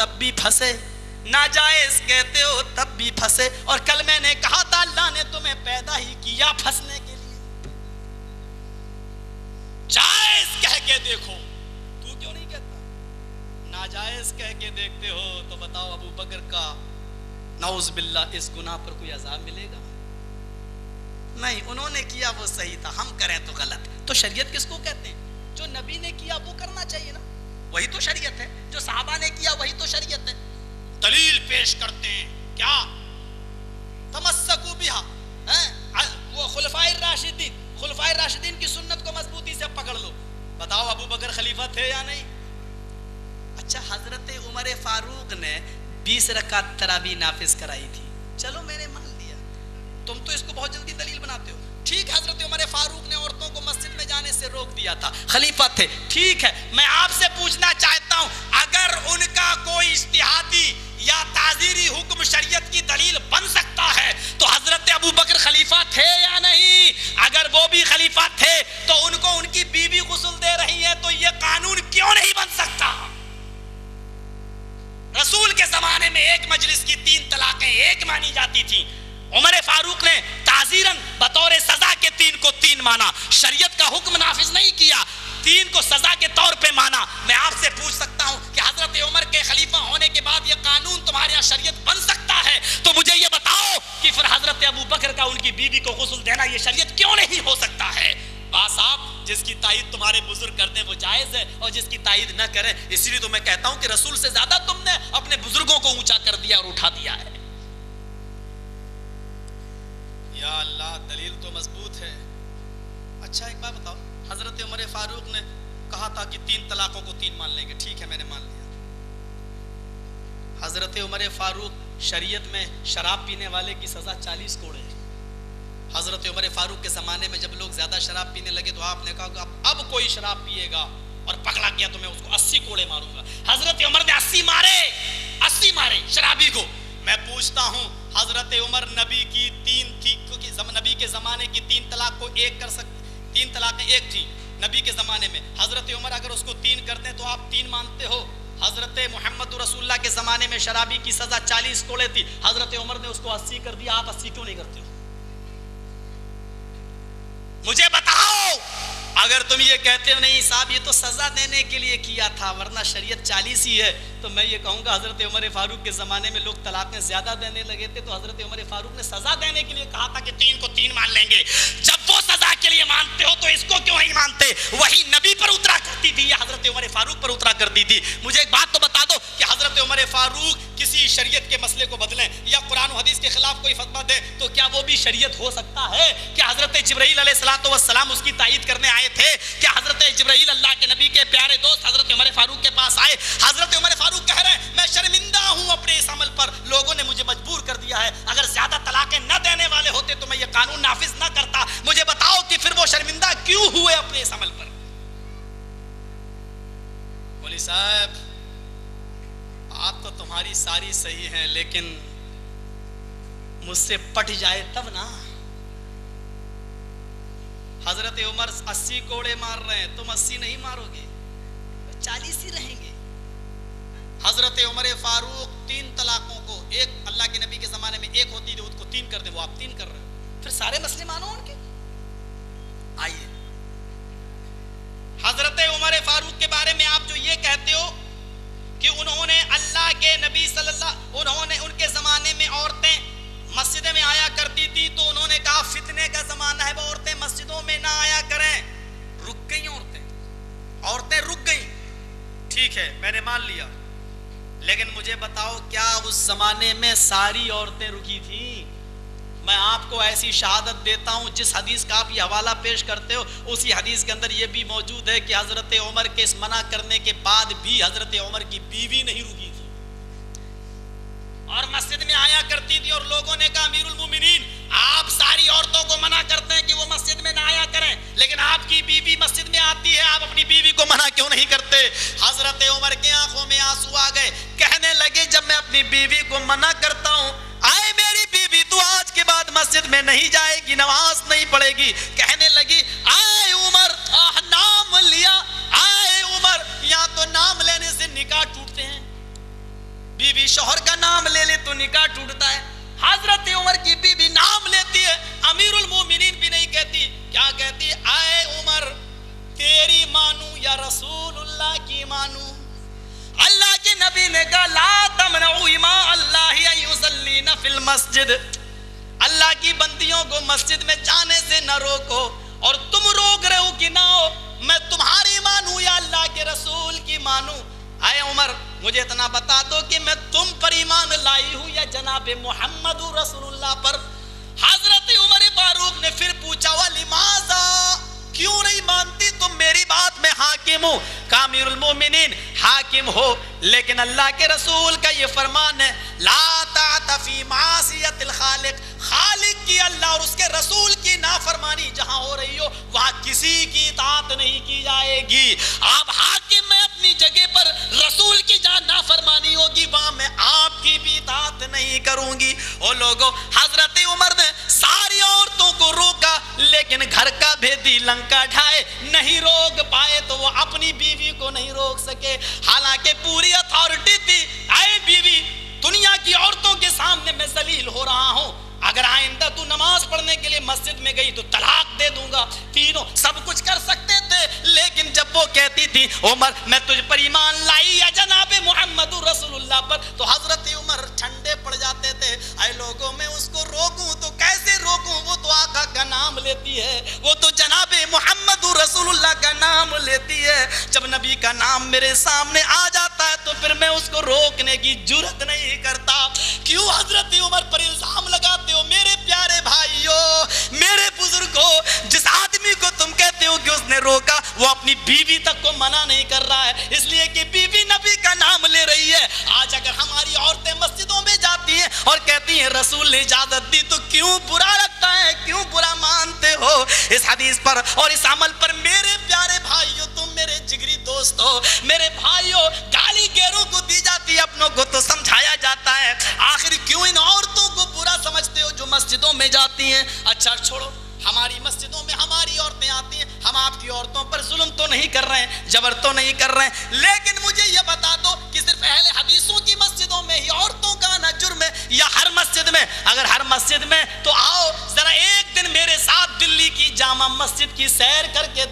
تب بھی پھنسے, ناجائز کہتے ہو تب بھی پھنسے. اور کل میں نے کہا تھا اللہ نے تمہیں پیدا ہی کیا پھنسنے کے لیے. جائز کہہ کے دیکھو, تو کیوں نہیں کہتا؟ ناجائز کہہ کے دیکھتے ہو تو بتاؤ ابو بکر کا نعوذ باللہ اس گناہ پر کوئی عذاب ملے گا؟ نہیں, انہوں نے کیا وہ صحیح تھا, ہم کریں تو غلط. تو شریعت کس کو کہتے ہیں؟ جو نبی نے کیا وہ کرنا چاہیے نا, وہی تو شریعت ہے. جو صحابہ نے کیا وہی تو شریعت ہے. دلیل پیش کرتے ہیں کیا؟ تمسکو بہا, وہ خلفائے راشدین کی سنت کو مضبوطی سے پکڑ لو. بتاؤ ابو بکر خلیفہ تھے یا نہیں؟ اچھا, حضرت عمر فاروق نے 20 رکعت تراویح نافذ کرائی تھی, چلو میں نے مان لیا. تم تو اس کو بہت جلدی دلیل بناتے ہو. ٹھیک, حضرت عمر فاروق نے عورتوں کو مسجد میں جانے سے روک دیا تھا, خلیفہ تھے, ٹھیک ہے. میں آپ سے پوچھنا چاہتا ہوں, اگر ان کا کوئی اجتہادی یا تعزیری حکم شریعت کی دلیل بن سکتا ہے تو حضرت ابو بکر خلیفہ تھے یا نہیں؟ اگر وہ بھی خلیفہ تھے تو ان کو ان کی بیوی غسل دے رہی ہے تو یہ قانون کیوں نہیں بن سکتا؟ رسول کے زمانے میں ایک مجلس کی 3 طلاقیں ایک مانی جاتی تھیں. عمر فاروق نے تعزیراً بطور سزا کے 3 کو 3 مانا, شریعت کا حکم نافذ نہیں کیا, 3 کو سزا کے طور پہ مانا. میں آپ سے پوچھ سکتا ہوں کہ حضرت عمر کے خلیفہ ہونے کے بعد یہ قانون تمہارے یہاں شریعت بن سکتا ہے تو مجھے یہ بتاؤ کہ پھر حضرت ابو بکر کا ان کی بیوی کو غسل دینا یہ شریعت کیوں نہیں ہو سکتا ہے؟ بس آپ جس کی تائید تمہارے بزرگ کر دیں وہ جائز ہے, اور جس کی تائید نہ کریں. اسی لیے تو میں کہتا ہوں کہ رسول سے زیادہ تم نے اپنے بزرگوں کو اونچا کر دیا اور اٹھا دیا ہے. یا اللہ, دلیل تو مضبوط ہے. اچھا ایک بات بتاؤ, حضرت عمر فاروق نے کہا تھا کہ 3 طلاقوں کو 3 مان لیں گے, ٹھیک ہے میں نے مان لیا. حضرت عمر فاروق شریعت میں شراب پینے والے کی سزا 40 کوڑے ہے. حضرت عمر فاروق کے زمانے میں جب لوگ زیادہ شراب پینے لگے تو آپ نے کہا اب کوئی شراب پیے گا اور پکڑا گیا تو میں اس کو 80 کوڑے ماروں گا. حضرت عمر نے 80 مارے شرابی کو. میں پوچھتا ہوں, حضرت عمر نبی کی 3 تھی, کیونکہ نبی کے زمانے کی 3 طلاق کو 1 کر سکتے, 3 طلاقیں 1 تھی نبی کے زمانے میں. حضرت عمر اگر اس کو 3 کر دیں تو آپ 3 مانتے ہو. حضرت محمد رسول اللہ کے زمانے میں شرابی کی سزا 40 کوڑے تھی, حضرت عمر نے اس کو 80 کر دیا, آپ 80 کیوں نہیں کرتے ہو؟ مجھے بتاؤ. اگر تم یہ کہتے ہو نہیں صاحب یہ تو سزا دینے کے لیے کیا تھا ورنہ شریعت 40 ہی ہے, تو میں یہ کہوں گا حضرت عمر فاروق کے زمانے میں لوگ طلاقیں زیادہ دینے لگے تھے تو حضرت عمر فاروق نے سزا دینے کے لیے کہا تھا کہ 3 کو 3 مان لیں گے. جب وہ سزا کے لیے مانتے ہو تو اس کو کیوں نہیں مانتے؟ وہی نبی پر اترا کرتی تھی یا حضرت عمر فاروق پر اترا کرتی تھی؟ مجھے ایک بات تو بتا دو کہ حضرت عمر فاروق کسی شریعت کے مسئلے کو بدلیں یا قرآن و حدیث کے خلاف کوئی فتویٰ دے تو کیا وہ بھی شریعت ہو سکتا ہے؟ کہ حضرت جبرائیل علیہ السلام اس کی تائید کرنے آئے تھے؟ کہ حضرت جبرائیل اللہ کے نبی کے پیارے دوست حضرت عمر فاروق کے پاس آئے, حضرت عمر فاروق کہہ رہے ہیں میں شرمندہ ہوں اپنے اس عمل پر, لوگوں نے مجھے مجبور کر دیا ہے, اگر زیادہ طلاقیں نہ دینے والے ہوتے تو میں یہ قانون نافذ نہ کرتا. مجھے بتاؤ کہ پھر وہ شرمندہ کیوں ہوئے اپنے اس عمل پر؟ مولی صاحب آپ تو تمہاری ساری صحیح ہیں لیکن مجھ سے پٹ جائے تب نا. حضرت عمر 80 کوڑے مار رہے ہیں, تم 80 نہیں مارو گے, 40 ہی رہیں گے. حضرت عمر فاروق 3 طلاقوں کو, ایک اللہ کے نبی کے زمانے میں 1 ہوتی تھی اس کو 3 کر دیں, وہ آپ 3 کر رہے ہیں, پھر سارے مسئلے مانو ان کے. آئیے حضرت عمر فاروق کے بارے میں آپ جو یہ کہتے ہو کہ انہوں نے اللہ کے نبی ان کے زمانے میں عورتیں مسجدیں میں آیا کرتی تھی تو انہوں نے کہا فتنے کا زمانہ ہے, وہ عورتیں مسجدوں میں نہ آیا کریں. رک گئی عورتیں رک گئیں, ٹھیک ہے میں نے مان لیا, لیکن مجھے بتاؤ کیا اس زمانے میں ساری عورتیں رکی تھیں؟ میں آپ کو ایسی شہادت دیتا ہوں جس حدیث کا آپ یہ حوالہ پیش کرتے ہو اسی حدیث کے اندر یہ بھی موجود ہے کہ حضرت عمر کے اس منع کرنے کے بعد بھی حضرت عمر کی بیوی نہیں رکی تھی اور مسجد میں آیا کرتی تھی, اور لوگوں نے کہا امیر المومنین آپ ساری عورتوں کو منع کرتے ہیں کہ وہ مسجد میں نہ آیا کریں, لیکن آپ کی بیوی مسجد میں آتی ہے, آپ اپنی بیوی کو منع کیوں نہیں کرتے؟ حضرت عمر کے آنکھوں میں آنسو آ گئے, کہنے لگے جب میں اپنی بیوی کو منع کرتا ہوں آئے میری بیوی تو آج کے بعد مسجد میں نہیں جائے گی, نماز نہیں پڑھے گی. کہنے لگی آئے عمر, نام لیا, آئے عمر, یا تو نام لینے سے نکاح ٹوٹتے ہیں. بیوی شوہر کا نام لے لے تو نکاح ٹوٹتا ہے. حضرت عمر کی بیوی نام لیتی ہے, امیر المومنین بھی نہیں کہتی. کیا کہتی؟ اے عمر تیری مانوں یا رسول اللہ کی مانوں؟ اللہ کے نبی نے کہا لا تمنعوا اماء اللہ ان یصلین فی المسجد, اللہ کی بندیوں کو مسجد میں جانے سے نہ روکو. اور تم روک رہے ہو کہ نہ ہو, میں تمہاری مانوں یا اللہ کے رسول کی مانوں؟ اے عمر مجھے اتنا بتا دو کہ میں تم پر ایمان لائی ہوں یا جناب محمد رسول اللہ پر؟ حضرت عمر فاروق نے پھر پوچھا وَلِمَاذَا, کیوں نہیں مانتی تم میری بات؟ میں حاکم ہوں. کہا امیر المومنین حاکم ہو, لیکن اللہ کے رسول کا یہ فرمان ہے لا طاعۃ فی معصیۃ الخالق, خالق کی اللہ اور اس کے رسول کی نافرمانی جہاں ہو رہی ہو وہاں کسی کی اطاعت نہیں کی جائے گی. آپ حاکم میں اپنی جگہ پر, رسول کی جہاں نافرمانی ہوگی وہاں میں آپ کی بھی اطاعت نہیں کروں گی. او لوگوں, حضرت عمر نے ساری عورتوں کو روکا لیکن گھر کا بھیدی لنکا ڈھائے نہیں روک پائے تو وہ اپنی بیوی کو نہیں روک سکے, حالانکہ پوری اتھارٹی تھی. اے بیوی, دنیا کی عورتوں کے سامنے میں ذلیل ہو رہا ہوں, اگر آئندہ تو نماز پڑھنے کے لیے مسجد میں گئی تو طلاق دے دوں گا. تینوں سب کچھ کر سکتے تھے, لیکن جب وہ کہتی تھی عمر میں تجھ پر ایمان لائی یا جناب محمد رسول اللہ پر, تو حضرت عمر ٹھنڈے پڑ جاتے تھے. اے لوگوں, میں اس کو روکوں تو کیسے روکوں؟ وہ تو آقا کا نام لیتی ہے, وہ تو جناب محمد رسول اللہ کا نام لیتی ہے. جب نبی کا نام میرے سامنے آ جاتا ہے تو پھر میں اس کو روکنے کی جرت نہیں کرتا. کیوں حضرت عمر پر الزام لگاتے ہو؟ میرے پیارے بھائیوں, میرے بزرگوں, جس آدمی کو تم کہتے ہو کہ اس نے روکا وہ اپنی بیوی تک کو منع نہیں کر رہا ہے, اس لیے کہ بیوی نبی کا نام لے رہی ہے. آج اگر ہماری عورتیں مسجدوں میں جاتی ہیں اور کہتی ہیں رسول نے اجازت دی, تو کیوں برا لگتا ہے, کیوں برا مانتے ہو اس حدیث پر اور اس عمل پر؟ میرے پیارے بھائیوں, تم میرے جگری دوست ہو, میرے بھائیوں, گالی گیروں کو دی جاتی ہے, اپنوں کو تو سمجھایا جاتا ہے, آخر کیوں ان عورتوں کو برا سمجھتے ہو جو مسجدوں میں جاتی ہیں؟ اچھا چھوڑو, ہماری مسجدوں میں ہماری عورتیں آتی ہیں, ہم آپ کی عورتوں پر ظلم تو نہیں کر رہے ہیں, جبر تو نہیں کر رہے ہیں, لیکن مجھے یہ بتا دو کہ صرف اہل حدیثوں کی مسجدوں میں ہی عورتوں کا آنا جرم ہے یا ہر مسجد میں؟ اگر ہر مسجد میں تو آؤ ذرا ایک دن میرے ساتھ دلی کی جامع مسجد کی سیر کر کے